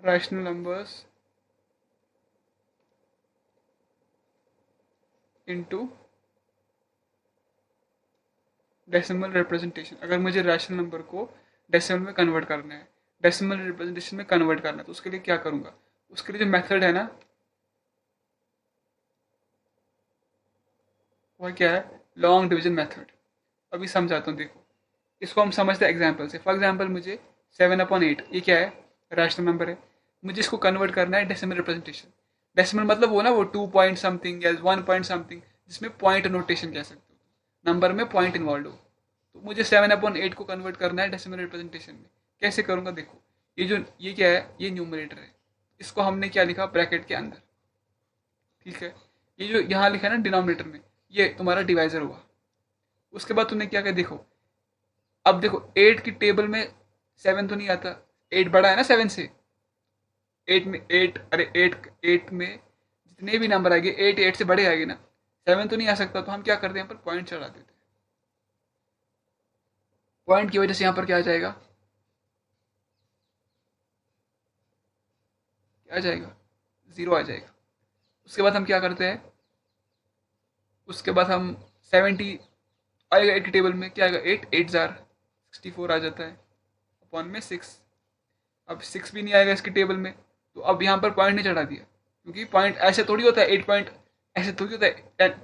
Rational numbers into decimal representation. अगर मुझे rational number को डेसिमल में कन्वर्ट करना है, डेसिमल रिप्रेजेंटेशन में कन्वर्ट करना है, तो उसके लिए क्या करूँगा? उसके लिए जो मेथड है ना, वह क्या है? Long division method. अभी समझाता हूँ, देखो। इसको हम समझते हैं एग्जाम्पल से। फॉर एग्जाम्पल मुझे 7/8 ये क्या है? रैशनल नंबर है। मुझे इसको कन्वर्ट करना है डेसिमल रिप्रेजेंटेशन। डेसिमल मतलब वो ना, वो 2 पॉइंट समथिंग या 1 पॉइंट समथिंग, जिसमें पॉइंट नोटेशन कह सकते हो, नंबर में पॉइंट इन्वॉल्व हो। तो मुझे 7/8 को कन्वर्ट करना है डेसिमल रिप्रेजेंटेशन में। कैसे करूँगा? देखो, ये क्या है? ये न्यूमरेटर है। इसको हमने क्या लिखा? ब्रैकेट के अंदर। ठीक है। ये जो यहाँ लिखा है ना डिनोमिनेटर में, ये तुम्हारा डिवाइजर हुआ। उसके बाद तुमने क्या किया? देखो, अब देखो 8 की टेबल में 7 तो नहीं आता। 8 बड़ा है ना 7 से। 8 में 8, अरे 8 में जितने भी नंबर आएंगे 8 से बड़े आएंगे ना। 7 तो नहीं आ सकता, तो हम क्या करते हैं? यहाँ पर पॉइंट चढ़ा देते हैं। पॉइंट की वजह से यहाँ पर क्या आ जाएगा? क्या आ जाएगा? 0 आ जाएगा। उसके बाद हम क्या करते हैं? उसके बाद हम 70 आएगा 8 की टेबल में, क्या आएगा? 8 8 जार 64 आ जाता है, अपॉन में 6। अब 6 भी नहीं आएगा इसकी टेबल में, तो अब यहाँ पर पॉइंट नहीं चढ़ा दिया, क्योंकि पॉइंट ऐसे थोड़ी होता है। 8 पॉइंट ऐसे थोड़ी होता है।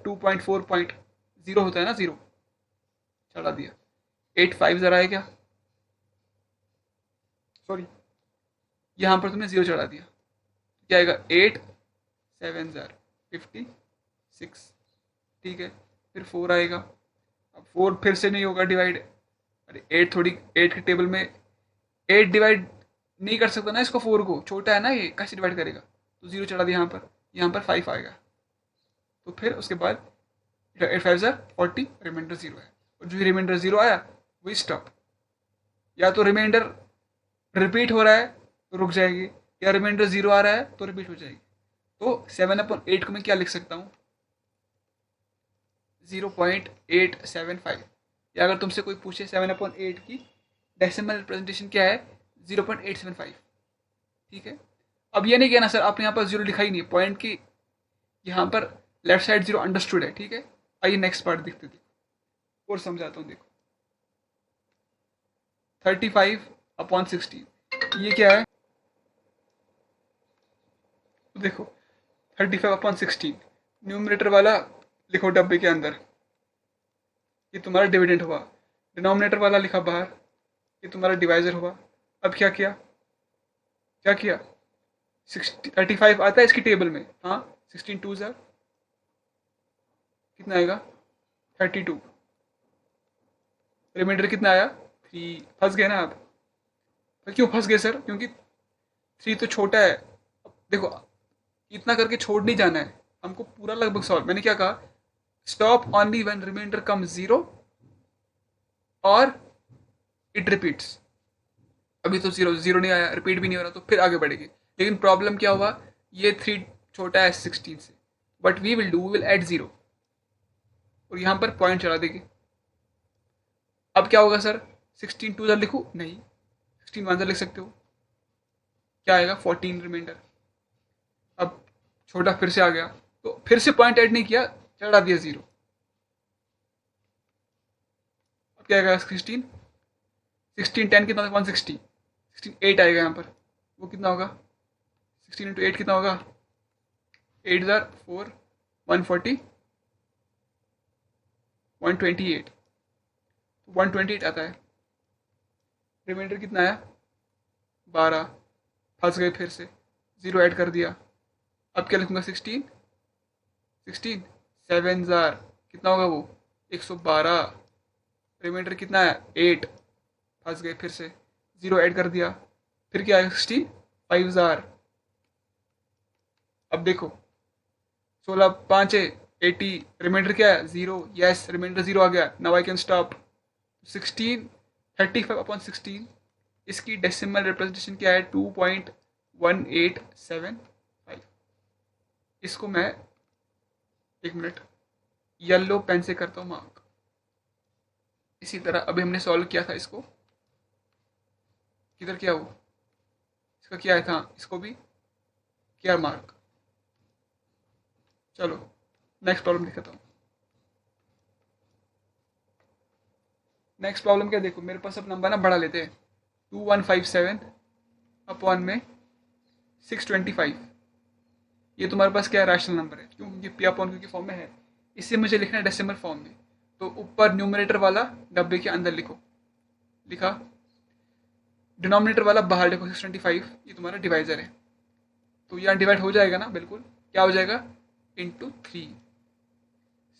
2.4.0 होता है ना, 0 चढ़ा दिया। 8 5 ज़रा है क्या? सॉरी, यहाँ पर तुमने 0 चढ़ा दिया, क्या आएगा? 8 7 ज़ार 56। ठीक है। फिर 4 आएगा। अब 4 फिर से नहीं होगा डिवाइड। अरे 8 थोड़ी, 8 की टेबल में 8 डिवाइड नहीं कर सकता ना इसको, 4 को, छोटा है ना ये, कैसे डिवाइड करेगा? तो 0 चढ़ा दिया यहाँ पर। यहाँ पर 5 आएगा। तो फिर उसके बाद 8 5 ज़ार 40, रिमाइंडर 0 है। और जो रिमाइंडर 0 आया वही स्टॉप। या तो रिमाइंडर रिपीट हो रहा है तो रुक जाएगी, या रिमाइंडर 0 आ रहा है तो रिपीट हो जाएगी। तो 7/8 को मैं क्या लिख सकता हूँ? 0.875। या अगर तुमसे कोई पूछे 7/8 की डेसिमल रिप्रेजेंटेशन क्या है? 0.875। ठीक है। अब ये नहीं कहना सर आपने यहाँ पर 0 लिखा ही नहीं, पॉइंट की यहाँ पर लेफ्ट साइड 0 अंडरस्टूड है। ठीक है। आइए नेक्स्ट पार्ट देखते थे और समझाता हूँ। देखो, 35/16 ये क्या है? तो देखो, 35/16 न्यूमरेटर वाला लिखो डब्बे के अंदर, ये तुम्हारा डिविडेंड हुआ। डिनोमिनेटर वाला लिखा बाहर, ये तुम्हारा डिवाइजर हुआ। अब क्या किया? क्या किया? 35 आता है इसकी टेबल में, हाँ। 16 2 ज़ार कितना आएगा? 32। रिमाइंडर कितना आया? 3। फंस गए ना आप? तो क्यों फंस गए सर? क्योंकि 3 तो छोटा है। देखो, इतना करके छोड़ नहीं जाना है हमको, पूरा लगभग सॉल्व। मैंने क्या कहा? स्टॉप ओनली व्हेन रिमाइंडर कम 0 और इट रिपीट्स। अभी तो 0 0 नहीं आया, रिपीट भी नहीं हो रहा, तो फिर आगे बढ़ेगी। लेकिन प्रॉब्लम क्या हुआ? ये 3 छोटा है 16 से। But we will do, we will add 0 और यहाँ पर पॉइंट चढ़ा देगी। अब क्या होगा सर? 16 2 ज़ार लिखूँ? नहीं, 16 1 ज़ार लिख सकते हो। क्या आएगा? 14 रिमाइंडर। अब छोटा फिर से आ गया, तो फिर से पॉइंट ऐड नहीं किया, चढ़ा दिया 0। अब क्या आएगा? 16 16 10 कितना? 160। 16 8 आएगा यहाँ पर, वो कितना होगा? 16 × 8 कितना होगा? 8 ज़ार 4 140 128। 128 आता है। रिमाइंडर कितना आया? 12। फंस गए फिर से, 0 ऐड कर दिया। अब क्या लिखूंगा? 16 16 7 ज़ार कितना होगा वो? 112। रिमाइंडर कितना है? 8। फंस गए फिर से, 0 ऐड कर दिया। फिर क्या आएगा? 16 5 ज़ार। अब देखो, 16 5 80। रिमाइंडर क्या है? 0। यस, रिमाइंडर 0 आ गया। Now I can stop. 16 35/16 इसकी डेसिमल रिप्रेजेंटेशन क्या है? 2.1875। इसको मैं, एक मिनट, येलो पेन से करता हूँ मार्क। इसी तरह अभी हमने सॉल्व किया था इसको, किधर किया वो? इसका क्या है था, इसको भी किया मार्क। चलो नेक्स्ट प्रॉब्लम दिखाता हूँ। नेक्स्ट प्रॉब्लम क्या, देखो मेरे पास अब नंबर ना बढ़ा लेते हैं। 2157 अपॉन में 625, ये तुम्हारे पास क्या है, रैशनल नंबर है, क्यों, ये पी अपॉन क्यू की फॉर्म में है। इसे मुझे लिखना है डेसिमल फॉर्म में, तो ऊपर न्यूमरेटर वाला डब्बे के अंदर लिखो, लिखा। डिनोमिनेटर वाला बाहर लिखो 625, ये तुम्हारा डिवाइजर है, तो यहाँ डिवाइड हो जाएगा ना, बिल्कुल। क्या हो जाएगा, इंटू 3।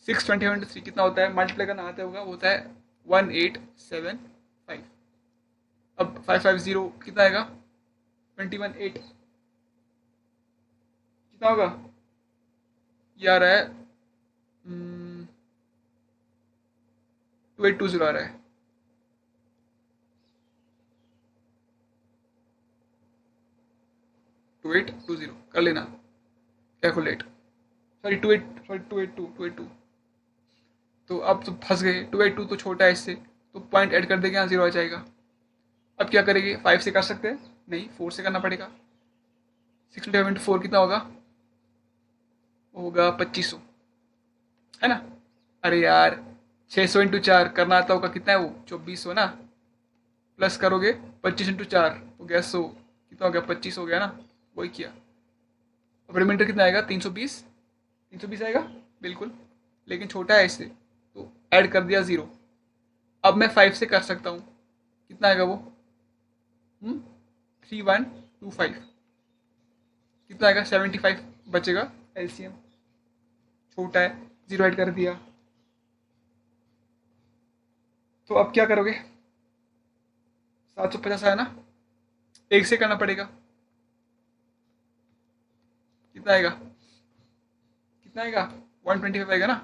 625 इंटू 3 कितना होता है, मल्टीप्लाई करना आता होगा, वो होता है 1875। अब 550 कितना आएगा, 218 कितना होगा, ये आ रहा है 2820 आ रहा है। टू एट टू जीरो कर लेना calculate, sorry two eight two. तो अब तो फंस गए, 282 तो छोटा है इससे, तो पॉइंट ऐड कर देंगे, यहाँ जीरो आ जाएगा। अब क्या करेंगे, 5 से कर सकते हैं, नहीं 4 से करना पड़ेगा। 6/4 कितना होगा, होगा 2500, है ना। अरे यार 600 इंटू 4 करना आता होगा, कितना है वो, 2400 ना। प्लस करोगे 25 इंटू 4 हो गया 100, कितना हो गया, 25 हो गया ना, वही किया। अब रिमाइंडर कितना आएगा, 320, 320 आएगा बिल्कुल, लेकिन छोटा है इससे, तो ऐड कर दिया ज़ीरो। अब मैं 5 से कर सकता हूँ, कितना आएगा वो, 3125, कितना आएगा, 75 बचेगा एलसीएम, छोटा है, जीरो ऐड कर दिया। तो अब क्या करोगे, 750 आया ना, एक से करना पड़ेगा, कितना आएगा, कितना आएगा, 125 आएगा ना।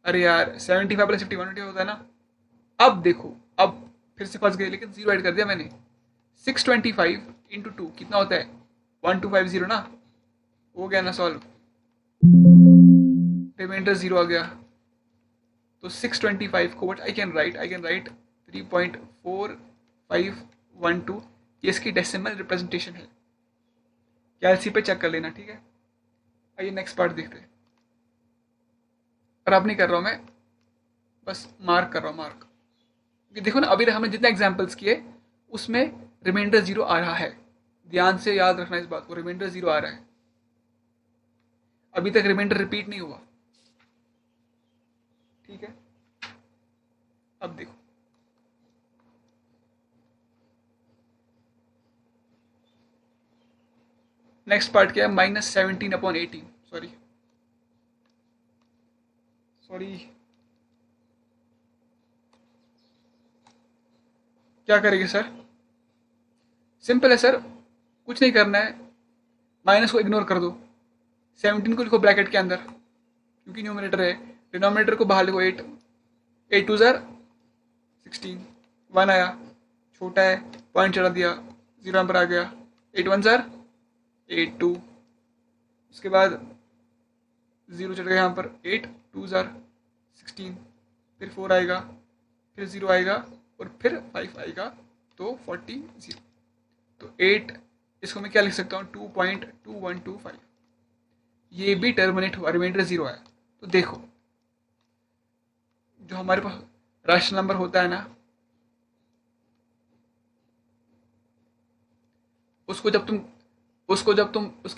अरे यार 75 प्लस 50 125 होता है ना। अब देखो, अब फिर से फंस गए, लेकिन जीरो ऐड कर दिया मैंने। 625 इंटू 2 कितना होता है, 1250 ना, हो गया ना सॉल्व, रिमाइंडर जीरो आ गया। तो 625 को व्हाट आई कैन राइट 3.4512, ये इसकी डेसिमल रिप्रेजेंटेशन है। कैलसी पे चेक कर लेना, ठीक है। आइए नेक्स्ट पार्ट देखते हैं। और अब नहीं कर रहा हूँ मैं, बस मार्क कर रहा हूँ, मार्क। ये देखो ना, अभी हमने जितने एग्जाम्पल्स किए उसमें रिमाइंडर जीरो आ रहा है, ध्यान से याद रखना इस बात को, रिमाइंडर जीरो आ रहा है, अभी तक रिमाइंडर रिपीट नहीं हुआ, ठीक है। अब देखो, नेक्स्ट पार्ट क्या है, -17/18, सॉरी सॉरी, क्या करेंगे सर, सिंपल है सर, कुछ नहीं करना है, माइनस को इग्नोर कर दो, 17 को लिखो ब्रैकेट के अंदर, क्योंकि न्यूमिनेटर है, डिनोमिनेटर को बाहर लिखो, 8, 8 2 ज़ार 16, 1 आया, छोटा है, पॉइंट चढ़ा दिया, जीरो नंबर आ गया, 8 1 ज़ार 8 2, उसके बाद जीरो चढ़ गया यहाँ पर, 8 2 ज़ार 16, फिर 4 आएगा, फिर जीरो आएगा, और फिर 5 आएगा, तो 40। तो 8, इसको मैं क्या लिख सकता हूँ, 2.2125, ये भी टर्मिनेट हुआ, रिमाइंडर जीरो आया। तो देखो, जो हमारे पास रैशनल नंबर होता है ना, उसको जब तुम उसकी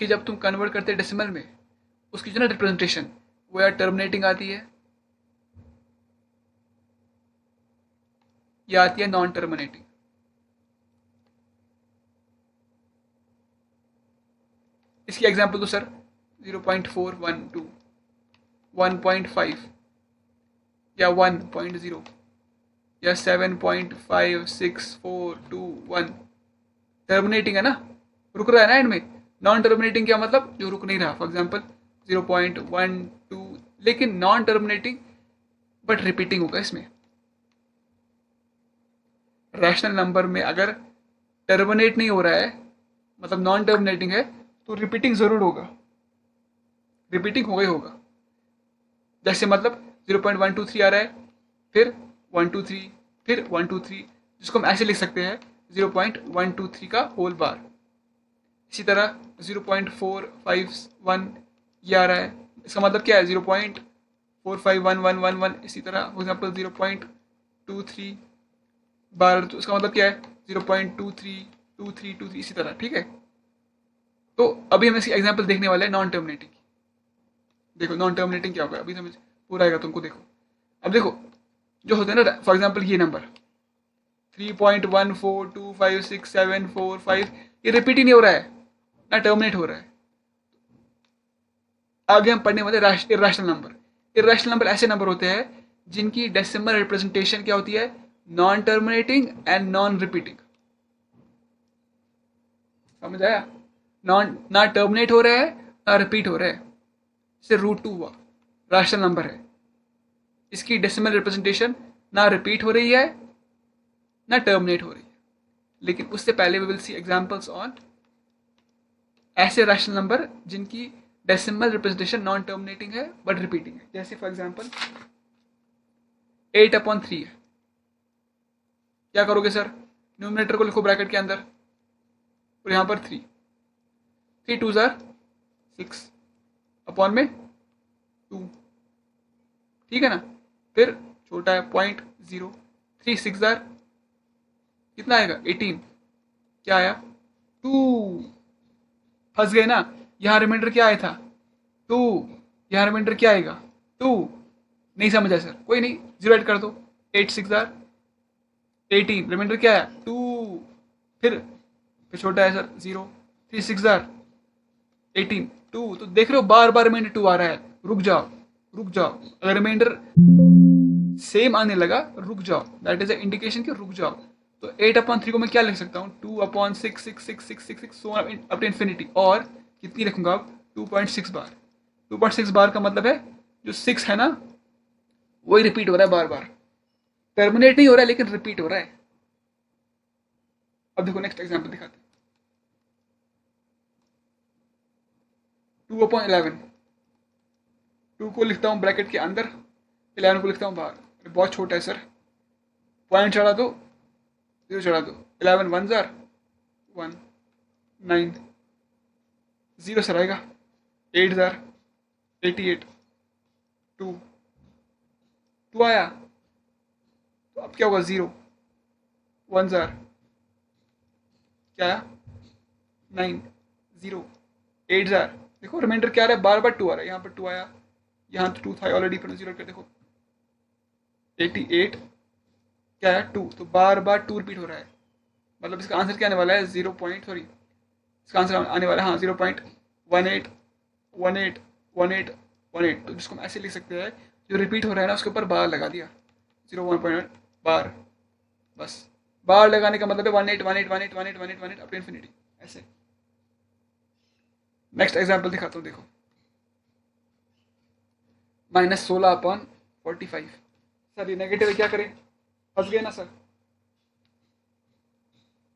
जब तुम कन्वर्ट करते डेसिमल में, उसकी जो ना रिप्रेजेंटेशन, वो या टर्मिनेटिंग आती है या आती है नॉन टर्मिनेटिंग। इसकी एग्जांपल तो सर 0.412, 1.5 या 1.0 या 7.56421, टर्मिनेटिंग है ना, रुक रहा है ना एंड में। नॉन टर्मिनेटिंग क्या मतलब, जो रुक नहीं रहा, फॉर एग्जांपल 0.12, लेकिन नॉन टर्मिनेटिंग बट रिपीटिंग होगा इसमें। रैशनल नंबर में अगर टर्मिनेट नहीं हो रहा है, मतलब नॉन टर्मिनेटिंग है, तो रिपीटिंग जरूर होगा, रिपीटिंग होगा ही होगा। जैसे मतलब 0.123 आ रहा है, फिर 123, फिर 123, जिसको हम ऐसे लिख सकते हैं 0.123 का होल बार। इसी तरह 0.451 ये आ रहा है, इसका मतलब क्या है 0.451111। इसी तरह फॉर एग्जाम्पल 0.23 बार, तो इसका मतलब क्या है 0.232323 इसी तरह, ठीक है। तो अभी हम इसकी एग्जाम्पल देखने वाले हैं नॉन टर्मिनेटिंग। देखो नॉन टर्मिनेटिंग क्या होगा, अभी समझ पूरा आएगा तुमको। देखो अब देखो जो होता है ना, फॉर एग्जाम्पल ये नंबर 3.142567445 ये रिपीट ही नहीं हो रहा है ना टर्मिनेट हो रहा है। आगे हम पढ़ने वाले इरेशनल नंबर। इरेशनल नंबर ऐसे नंबर होते हैं जिनकी डेसिमल रिप्रेजेंटेशन क्या होती है, non terminating and non repeating. समझ आया? नॉन ना टर्मिनेट हो रहा है ना रिपीट हो रहा है। जैसे √2 हुआ, रैशनल नंबर है, इसकी डेसिमल रिप्रेजेंटेशन ना रिपीट हो रही है ना टर्मिनेट हो रही है। लेकिन उससे पहले we will see examples on ऐसे रैशनल नंबर जिनकी डेसिमल रिप्रेजेंटेशन नॉन टर्मिनेटिंग है बट रिपीटिंग है। जैसे फॉर एग्जांपल 8/3 है, क्या करोगे सर, न्यूमिनेटर को लिखो ब्रैकेट के अंदर और यहाँ पर 3, 3 2 जार 6 अपॉन में 2, ठीक है ना। फिर छोटा है 0.0, 3 6 जार कितना आएगा 18, क्या आया 2। फंस गए ना, यहाँ रिमाइंडर क्या आया था 2, यहाँ रिमाइंडर क्या आएगा 2। नहीं समझा सर, कोई नहीं, जीरो ऐड कर दो, 8 6 जार 18, रिमाइंडर क्या है 2। फिर छोटा है सर 0, 3 6 जार 18 2। तो देख रहे हो बार बार रिमाइंडर 2 आ रहा है, रुक जाओ रुक जाओ। अगर रिमाइंडर सेम आने लगा रुक जाओ, दैट इज इंडिकेशन कि रुक जाओ। तो 8/3 को मैं क्या लिख सकता हूँ 2/66666 सो अप टू इन्फिनिटी, और कितनी लिखूंगा अब 2.6 बार। 2.6 बार का मतलब है जो 6 है ना वही रिपीट हो रहा है बार बार, टर्मिनेट नहीं हो रहा है लेकिन रिपीट हो रहा है। अब देखो नेक्स्ट एग्जाम्पल दिखाते हैं। 2/11, 2 को लिखता हूँ ब्रैकेट के अंदर, 11 को लिखता हूँ बाहर। बहुत छोटा है सर, पॉइंट चढ़ा दो, 0 चढ़ा दो, 11 1 जार 1 9, 0 सर आएगा 8 जार 88, 2 2 आया। तो अब क्या होगा 0 1 जार क्या आया 9, 0 8 जार। देखो रिमाइंडर क्या आ रहा है, बार बार 2 आ रहा है, यहाँ पर 2 आया, यहाँ तो 2 था ऑलरेडी, फिर 0 कर देखो 88 क्या है 2। तो बार बार 2 रिपीट हो रहा है, मतलब इसका आंसर क्या आने वाला है 0 पॉइंट, सॉरी इसका आंसर आने वाला है हाँ 0.181818। तो जिसको हम ऐसे लिख सकते हैं, जो रिपीट हो रहा है ना उसके ऊपर बार लगा दिया, 0.1 बार, बस बार लगाने का मतलब है 1818181818 अप टू इन्फिनिटी ऐसे। नेक्स्ट एग्जाम्पल दिखाता हूँ, देखो -16/45। सर ये नेगेटिव है, क्या करें, फंस गए ना सर।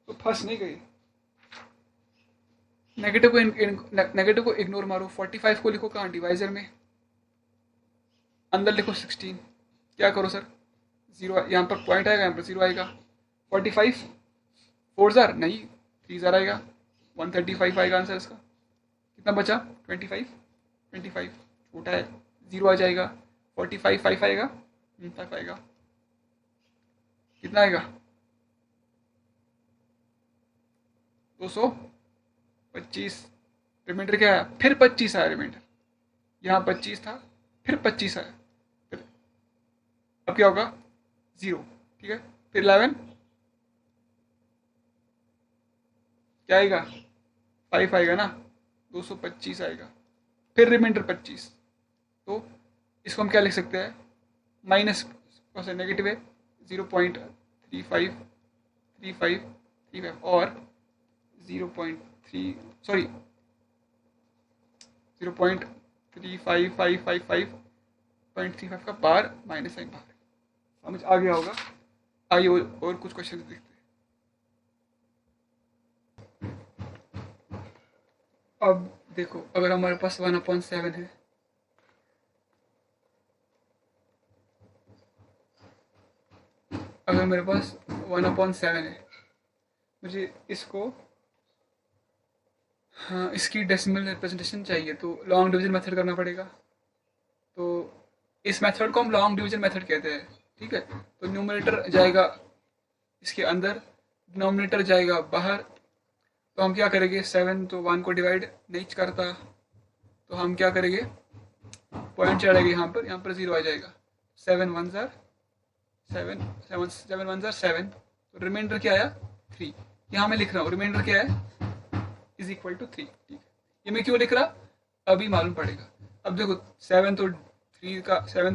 तो फंस नहीं गए, नेगेटिव को इग्नोर मारो, 45 को लिखो कहाँ डिवाइजर में, अंदर लिखो 16, क्या करो सर 0, यहाँ पर पॉइंट आएगा, यहाँ पर 0 आएगा। 45 4 जार नहीं 3 जार आएगा, 135 आएगा आंसर इसका। कितना बचा 25, 25 छोटा है 0 आ जाएगा, 45 5 आएगा, 5 आएगा, कितना आएगा 225। रिमाइंडर क्या है, फिर 25 आया रिमाइंडर, यहाँ 25 था फिर 25 आया, फिर अब क्या होगा 0, ठीक है। फिर 11 क्या आएगा 5 आएगा ना, 225 आएगा, फिर रिमाइंडर 25। तो इसको हम क्या लिख सकते हैं, माइनस कौन सा नेगेटिव है 0.353535 और 0.3 सॉरी 0.35555.35 का बार माइनस साइन बाहर, समझ आ गया होगा। आइए और कुछ क्वेश्चन देखते हैं। अब देखो अगर हमारे पास 1/7 है, अगर मेरे पास 1/7 है मुझे इसको, हाँ, इसकी डेसिमल रिप्रेजेंटेशन चाहिए, तो लॉन्ग डिवीजन मेथड करना पड़ेगा। तो इस मेथड को हम लॉन्ग डिवीजन मेथड कहते हैं, ठीक है। तो न्यूमरेटर जाएगा इसके अंदर, डिनोमिनेटर जाएगा बाहर। तो हम क्या करेंगे, 7 तो 1 को डिवाइड नहीं करता, तो हम क्या करेंगे, पॉइंट चढ़ेगा यहाँ पर 0 आ जाएगा। 7 1 ज़ार 7, 7 1 ज़ार 7, तो रिमाइंडर क्या आया 3। यहाँ मैं लिख रहा हूँ रिमाइंडर क्या है, इज इक्वल टू 3, ठीक है। ये मैं क्यों लिख रहा, अभी मालूम पड़ेगा। अब देखो 7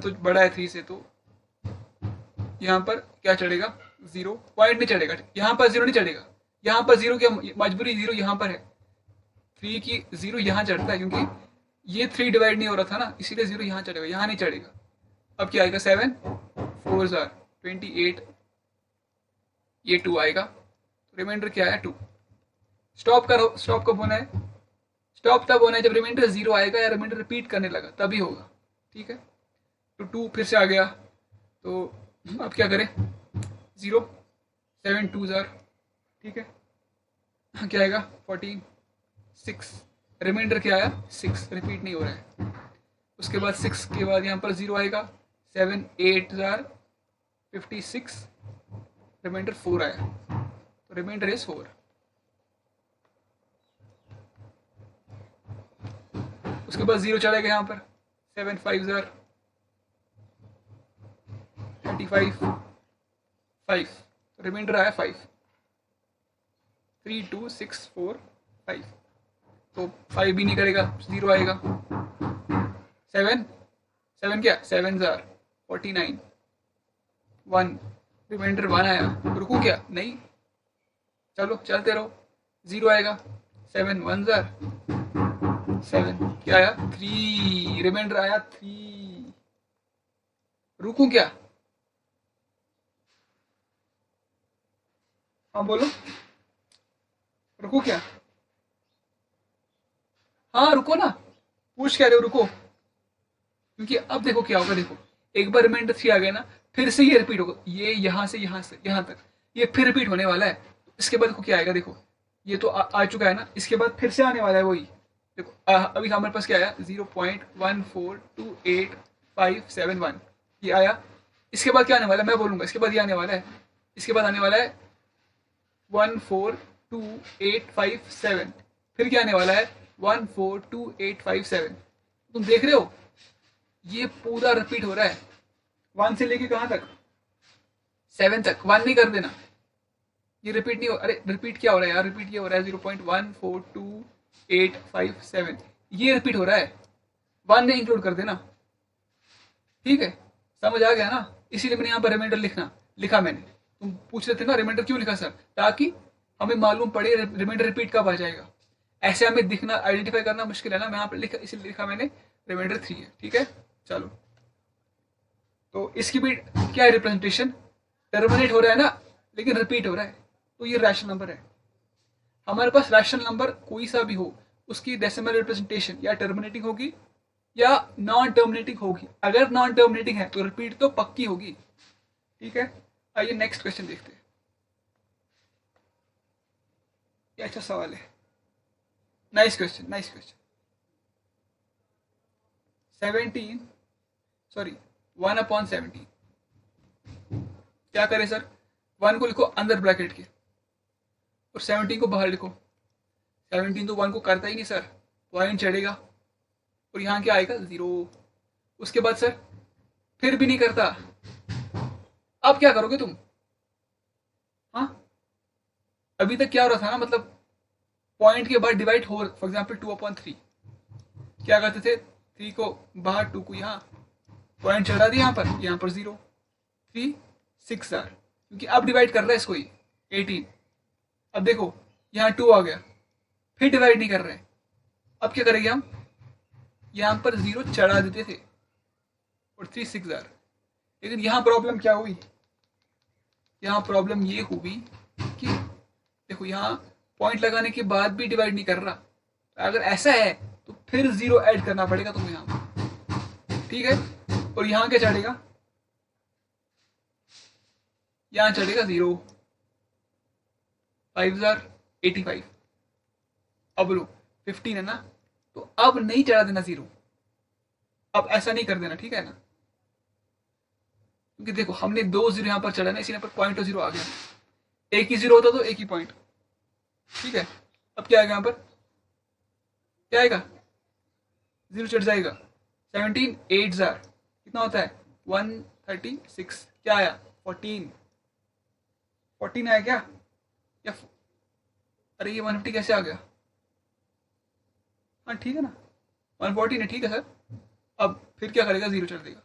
तो बड़ा है 3 से, तो यहाँ पर क्या चढ़ेगा, 0, पॉइंट नहीं चढ़ेगा, यहाँ पर 0 नहीं चढ़ेगा। यहाँ पर 0 क्या मजबूरी, 0 यहाँ पर है, 3 की 0 यहाँ चढ़ता है, क्योंकि ये 3 डिवाइड नहीं हो रहा था ना, इसीलिए 0 यहाँ चढ़ेगा, यहाँ नहीं चढ़ेगा। अब क्या आएगा, 7 4 ज़ार 28, ये 2 आएगा, तो रिमाइंडर क्या है 2। स्टॉप करो, स्टॉप कब होना है, स्टॉप तब होना है जब रिमाइंडर 0 आएगा या रिमाइंडर रिपीट करने लगा, तभी होगा, ठीक है। तो 2 फिर से आ गया, तो अब क्या करें, 0 7 2 ज़ार, ठीक है, क्या आएगा 14 6, रिमाइंडर क्या आया 6, रिपीट नहीं हो रहा है। उसके बाद 6 के बाद यहाँ पर 0 आएगा, 7 8 ज़ार 56, रिमाइंडर 4 आया, तो रिमाइंडर इज 4। उसके बाद 0 चढ़ेगा यहाँ पर, 7 5 ज़ार 35 5, तो रिमाइंडर आया 5, 3 2 6 4 5, तो 5 भी नहीं करेगा, 0 आएगा। 7 7 क्या, 7 ज़ार 49 1, रिमाइंडर 1 आया, रुकू क्या, नहीं, चलो चलते रहो, 0 आएगा। 7 1 ज़ार 7, क्या आया 3, रिमाइंडर आया 3, रुकू क्या, हाँ बोलो, रुको क्या, हाँ रुको ना, पूछ क्या रहे हो, रुको, क्योंकि अब देखो क्या होगा, देखो एक बार रिमाइंडर 3 आ गया ना, फिर से ये रिपीट होगा, ये यहाँ से यहाँ तक, ये फिर रिपीट होने वाला है। इसके बाद देखो क्या आएगा, देखो ये तो आ चुका है ना, इसके बाद फिर से आने वाला है वही। देखो अभी हमारे पास क्या आया, 0.1428571, ये आया। इसके बाद क्या आने वाला है, मैं बोलूंगा, इसके बाद ये आने वाला है, इसके बाद आने वाला है 1428557, फिर क्या आने वाला है 1428557। तुम देख रहे हो, ये पूरा रिपीट हो रहा है, 1 से लेके कहां तक, 7 तक, 1 नहीं कर देना, ये रिपीट नहीं हो, अरे रिपीट क्या हो रहा है यार, रिपीट ये हो रहा है 0.1428557, ये रिपीट हो रहा है, 1 ने इंक्लूड कर देना, ठीक है, समझ आ गया ना। इसीलिए मैंने यहाँ पर रिमाइंडर लिखा मैंने। तुम पूछ रहे थे ना रिमाइंडर क्यों लिखा सर, ताकि हमें मालूम पड़े रिमाइंडर रिपीट कब आ जाएगा, ऐसे हमें दिखना आइडेंटिफाई करना मुश्किल है ना, मैं यहाँ पर लिखा, इसलिए लिखा मैंने रिमाइंडर 3 है, ठीक है। चलो, तो इसकी भी क्या है रिप्रेजेंटेशन, टर्मिनेट हो रहा है ना, लेकिन रिपीट हो रहा है, तो ये रैशनल नंबर है। हमारे पास रैशनल नंबर कोई सा भी हो, उसकी डेसिमल रिप्रेजेंटेशन या टर्मिनेटिंग होगी या नॉन टर्मिनेटिंग होगी। अगर नॉन टर्मिनेटिंग है तो रिपीट तो पक्की होगी, ठीक है। आइए नेक्स्ट क्वेश्चन देखते हैं, ये अच्छा सवाल है, nice question, nice question. 17, sorry 1/17, क्या करें सर, 1 को लिखो अंदर ब्रैकेट के और 17 को बाहर लिखो। 17 तो 1 को करता ही नहीं सर, पॉइंट चढ़ेगा और यहाँ क्या आएगा 0। उसके बाद सर फिर भी नहीं करता, अब क्या करोगे तुम, हाँ, अभी तक क्या हो रहा था ना, मतलब पॉइंट के बाद डिवाइड हो, फॉर एग्जाम्पल 2/3, क्या करते थे, 3 को बाहर, 2 को यहाँ, पॉइंट चढ़ा दिया यहाँ पर 0, 3 6 आर, क्योंकि अब डिवाइड कर रहा है इसको ही 18। अब देखो यहाँ 2 आ गया, फिर डिवाइड नहीं कर रहे हैं, अब क्या करेंगे हम, यहाँ पर 0 चढ़ा देते थे और 3 6 आर। लेकिन यहाँ प्रॉब्लम क्या हुई, यहाँ प्रॉब्लम ये हुई कि देखो यहाँ पॉइंट लगाने के बाद भी डिवाइड नहीं कर रहा, अगर ऐसा है तो फिर 0 ऐड करना पड़ेगा तुम्हें यहाँ, ठीक है। और यहाँ क्या चढ़ेगा, यहाँ चढ़ेगा 0, 5,085। अब लो 15 है ना, तो अब नहीं चढ़ा देना जीरो, अब ऐसा नहीं कर देना, ठीक है ना, क्योंकि देखो हमने दो जीरो यहाँ पर चढ़ा ना, इसी यहाँ पर पॉइंट जीरो आ गया, एक ही जीरो होता तो एक ही पॉइंट, ठीक है। अब क्या आएगा यहाँ पर, क्या आएगा, जीरो चढ़ जाएगा। 17 8 जार कितना होता है 136, क्या आया 14, 14 आया क्या, या अरे ये 150 कैसे आ गया, हाँ ठीक है ना 114 है, ठीक है सर। अब फिर क्या करेगा, जीरो चढ़ देगा,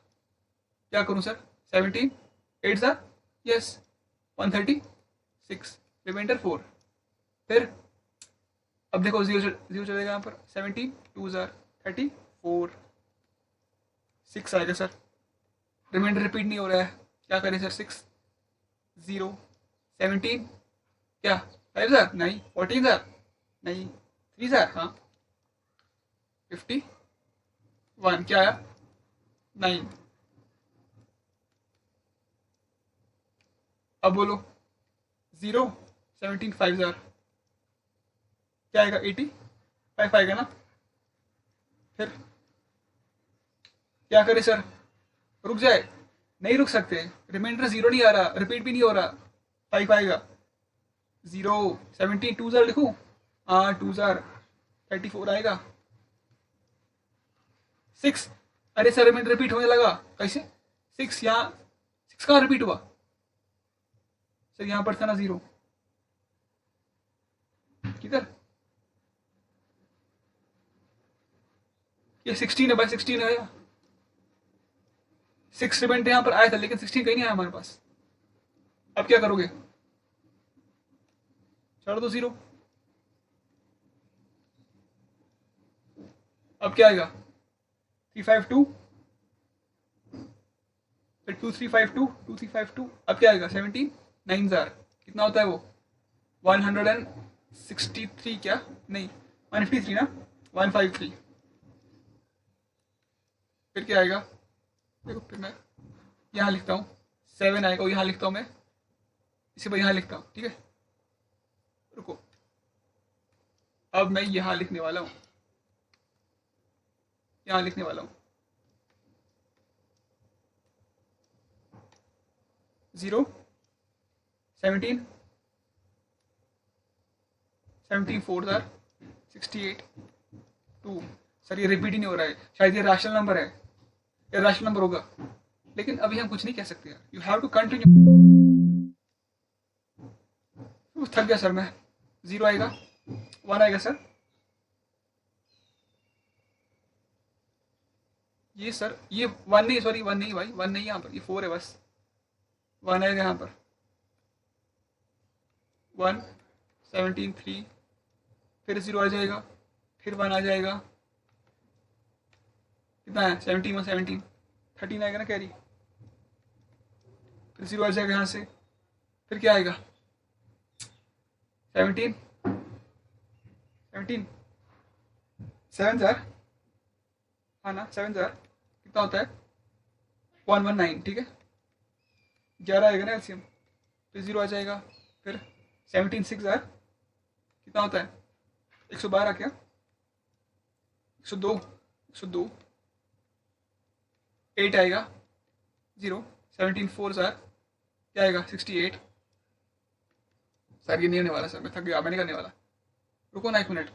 क्या करूं सर, 17 8 जार यस 136, रिमाइंडर 4, फिर अब देखो जीरो जीरो चलेगा यहाँ पर, 17 2 जार 34, 6 आएगा सर, रिमाइंडर रिपीट नहीं हो रहा है, क्या करें सर, 6 0 17 क्या 5 जार नहीं, 14 जार नहीं, 3 जार हाँ, 51 क्या आया 9। अब बोलो 0 17 5 जार क्या आएगा 85 आएगा ना, फिर क्या करें सर, रुक जाए, नहीं रुक सकते, रिमाइंडर जीरो नहीं आ रहा, रिपीट भी नहीं हो रहा, 5 आएगा, 0 17 2 जार लिखूं, हाँ 2 जार 34 आएगा, 6, अरे सर रिमाइंडर रिपीट होने लगा, कैसे 6 यहाँ, 6 कहाँ रिपीट हुआ सर, यहाँ पर था ना जीरो, किधर, ये 16 है भाई, 16 है, 6 रिमाइंडर यहाँ पर आया था, लेकिन 16 कहीं नहीं आया हमारे पास, अब क्या करोगे, छोड़ दो जीरो, अब क्या आएगा 352, फिर 2352 2352, अब क्या आएगा 17 9 जार कितना होता है वो 163, क्या नहीं 153 ना 153, फिर क्या आएगा, देखो फिर मैं यहाँ लिखता हूँ 7 आएगा, यहाँ लिखता हूँ मैं, इसे भाई यहाँ लिखता हूँ, ठीक है, रुको, अब मैं यहाँ लिखने वाला हूँ, यहाँ लिखने वाला हूँ 0 17 17 4 जार 68 2, सर ये रिपीट ही नहीं हो रहा है, शायद ये राशनल नंबर है, ये राशनल नंबर होगा, लेकिन अभी हम कुछ नहीं कह सकते यार, यू हैव टू कंटिन्यू, थक गया सर मैं, 0 आएगा 1 आएगा सर, ये सर ये 1 नहीं, सॉरी 1 नहीं भाई, 1 नहीं, यहाँ पर ये 4 है बस, 1 आएगा यहाँ पर 1 17 3, फिर 0 आ जाएगा, फिर 1 आ जाएगा, कितना है 17 1 17 13 आएगा ना कैरी, फिर 0 आ जाएगा यहाँ से, फिर क्या आएगा 17 17 7 जार, हाँ ना 7 जार कितना होता है 119, ठीक है, 11 आएगा ना एलसीएम, फिर 0 आ जाएगा, फिर 17 6 जार कितना होता है 112 क्या 102 102, 8 आएगा 0 17 4 जार क्या आएगा 68, सर ये नहीं होने वाला सर, मैं थक गया, मैं नहीं करने वाला, रुको ना 1 मिनट,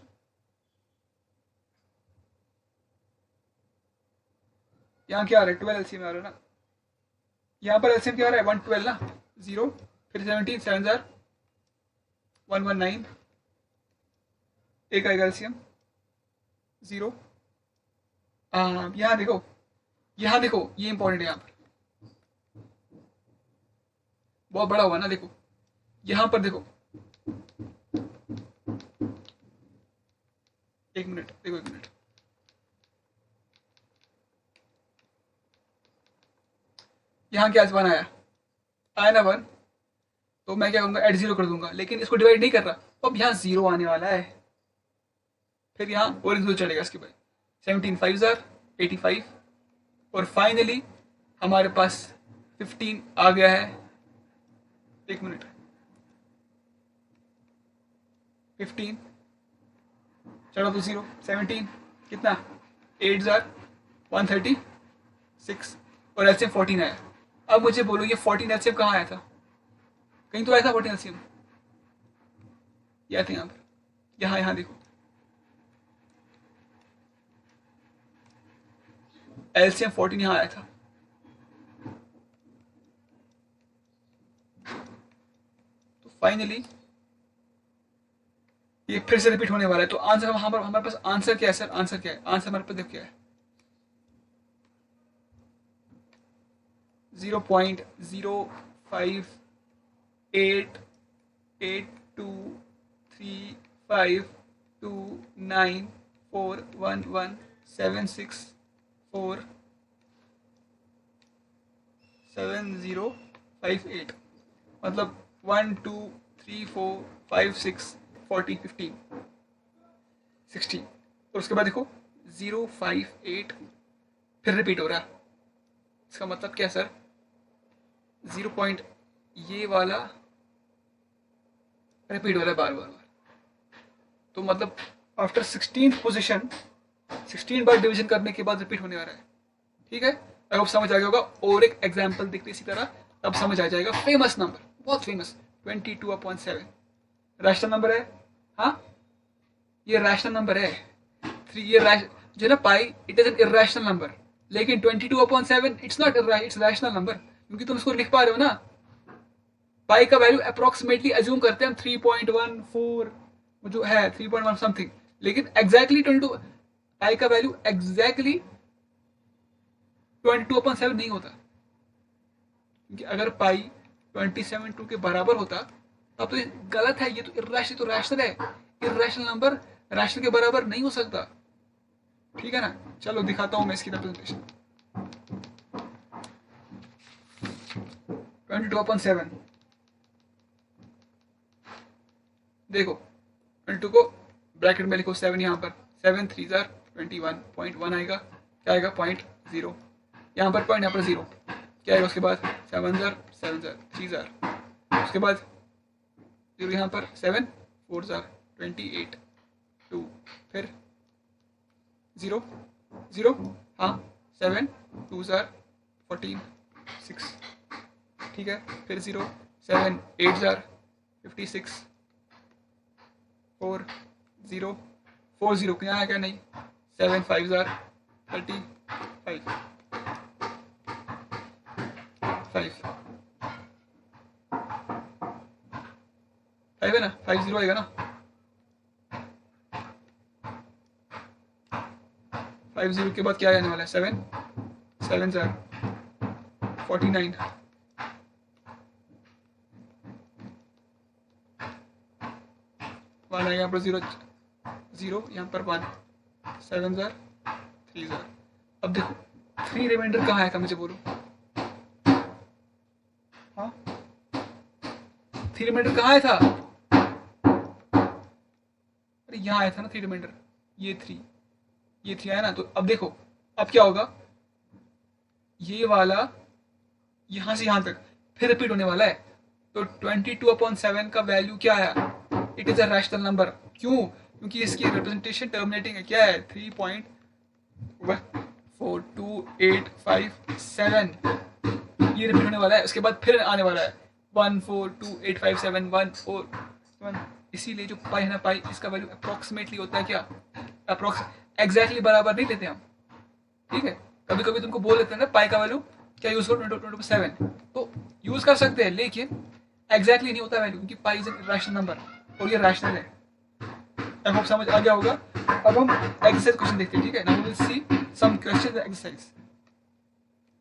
यहाँ क्या आ रहा है 12 एलसीएम आ रहा है ना, यहाँ पर एलसीएम क्या आ रहा है 112 ना, 0 फिर 17 7 जार 119, एक आएगा एलसीएम 0, यहाँ देखो, यहाँ देखो ये इंपॉर्टेंट है, यहाँ पर बहुत बड़ा हुआ ना, देखो यहाँ पर देखो, 1 मिनट देखो, 1 मिनट, यहाँ क्या 1 आया, आया ना 1, तो मैं क्या करूँगा ऐड 0 कर दूंगा, लेकिन इसको डिवाइड नहीं कर रहा, तो अब यहाँ 0 आने वाला है, फिर यहाँ और 0 चलेगा इसके बाद, 17 5 जार 85, और फाइनली हमारे पास 15 आ गया है, 1 मिनट, 15 चढ़ा तो 0, 17 कितना 8 जार 136 और एलसीएम 14 आया। अब मुझे बोलो ये 14 एलसीएम कहाँ आया था? कहीं तो आया था 14 एलसीएम, या था यहाँ पर, यहाँ देखो एलसीएम 14 यहाँ आया था। तो फाइनली ये फिर से रिपीट होने वाला है। तो आंसर हमारे पास आंसर क्या है सर? आंसर क्या है? आंसर हमारे पास देखो क्या है, 0.823352934117647058 मतलब 1 2 3 4 5 6 40 15 16 और उसके बाद देखो 058 फिर रिपीट हो रहा है। इसका मतलब क्या सर? 0 पॉइंट ये वाला रिपीट हो रहा है बार बार। तो मतलब आफ्टर 16th पोजीशन 16 बार डिवीजन करने के बाद रिपीट होने वाला है। ठीक है, आई होप समझ आ गया होगा। और एक एग्जांपल देखते इसी तरह, तब समझ आ जाएगा। फेमस नंबर, बहुत फेमस, 22/7 रैशनल नंबर है। हाँ, ये रैशनल नंबर है। ये जो है ना pi, it is an irrational number. लेकिन 22/7 it's not it's rational number, क्योंकि तुम इसको लिख पा रहे हो ना। पाई का वैल्यू अप्रोक्सीमेटली अज्यूम करते हैं हम 3.14 जो है 3.1 समथिंग, लेकिन एग्जैक्टली 22 पाई का वैल्यू एग्जैक्टली 22/7 नहीं होता। क्योंकि अगर पाई 27/2 के बराबर होता तब तो ये गलत है। ये तो इरेशनल, तो रैशनल है। इरेशनल नंबर रैशनल के बराबर नहीं हो सकता। ठीक है ना? चलो दिखाता हूं मैं इसकी रिप्रेजेंटेशन। 22/7 देखो, 22 को ब्रैकेट में लिखो, 7 यहाँ पर, 7 3 जार 21, 0.1 आएगा, क्या आएगा 0.0, यहाँ पर पॉइंट, यहाँ पर 0, क्या आएगा उसके बाद 7 जार 3 जार, उसके बाद 0 यहाँ पर 7 4 जार 28 2, फिर 0 0, हाँ 7 2 जार 14 6, ठीक है, फिर 0 7 8 जार 56 4 0 4 0 क्या है क्या नहीं, 7 5 जार 35 5 है ना, 5 0 आएगा ना, 5 0 के बाद क्या आने वाला है, 7 7 जार 49 1 है यहाँ पर, 0 0 यहाँ पर 1 7 जार 3 जार। अब देखो 3 रिमाइंडर कहाँ है का मुझे बोलो, हाँ 3 रिमाइंडर कहाँ आया था? अरे यहाँ आया था ना 3 रिमाइंडर, ये 3 आया ना। तो अब देखो अब क्या होगा, ये वाला यहाँ से यहाँ तक फिर रिपीट होने वाला है। तो 22/7 का वैल्यू क्या आया? It is a rational number. क्यों? क्योंकि इसकी रिप्रेजेंटेशन टर्मिनेटिंग है, क्या है 3.14285 ये रिपीट होने वाला है। उसके बाद फिर आने वाला है 1428571 इसीलिए जो पाई है ना, पाई इसका वैल्यू अप्रोक्सीमेटली होता है, क्या एग्जैक्टली बराबर नहीं लेते हम। ठीक है, कभी कभी तुमको बोल देते हैं ना पाई का वैल्यू क्या यूज करो 22/7, तो यूज कर सकते हैं, लेकिन एग्जैक्टली नहीं होता वैल्यू, क्योंकि pi is an rational number और ये रैशनल है। आई होप समझ आ गया होगा। अब हम एक्सरसाइज क्वेश्चन देखते हैं। ठीक है, now we will see some question exercise.